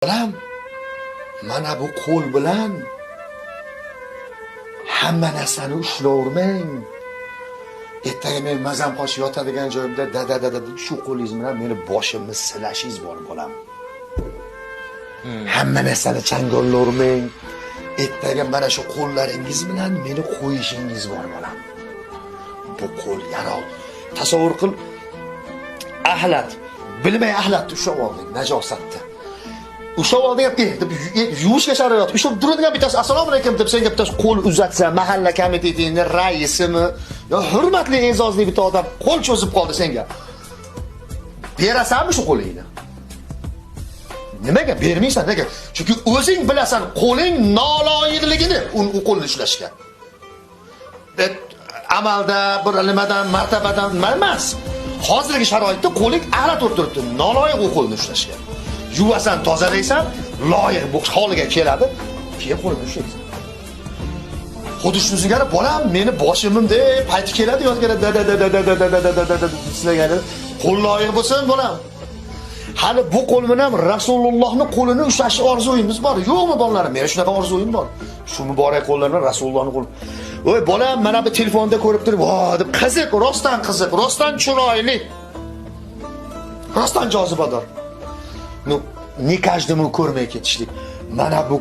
Bolam, mana bu qo'l bilan hamma narsani ushlavermang. Ertaga men mazam qochib yotadigan joyimda dada shu qo'lingiz bilan meni boshimni silashingiz bor bolam. Hamma narsani changollavermang. Ertaga mana shu qo'llaringiz bilan meni qo'yishingiz bor bolam. Bu qo'l yarog'. Tasavvur qil, ahlat, bilmay ahlatni ushlab oldik najosatni. Ushlab oldik deb yuvishga sharoit. Ushlab turadigan bittasi assalomu alaykum deb senga bittasi qo'l uzatsa, mahalla komitetining raisimi, yo hurmatli e'zozli bitta odam qo'l cho'zib qoldi senga. Berasanmi shu qo'lingni? Nimaga bermaysan? Nega? Chunki o'zing bilasan qo'ling noloyiqligini u qo'lni ushlashga. Amalda bir nimadan, martabadan emas. Hozirgi sharoitda qo'ling ahlat o'tiribdi, noloyiq u qo'lni ushlashga. Yuvasan, tozalaysan, loyiq bu holiga keladi, keyin qo'lni ushlaysan. Xuddi shu singari bolam meni boshimimda payti keladi yozganda dada sizlarga qo'l loyiq bo'lsin bolam. Hali bu qo'l bilan Rasulullohning qo'lini ushlash orzuyimiz bor. Yo'qmi bolalarim? Meni shunaqa orzuyim bor. Shu muborak qo'llar bilan Rasulullohning qo'li. Voy bolam, mana bu telefonda ko'rib turib, "Vo" deb qiziq, rostdan chiroyli. Rostdan jozibador. Ну, не каждому ko'rmay ketishlik. Mana bu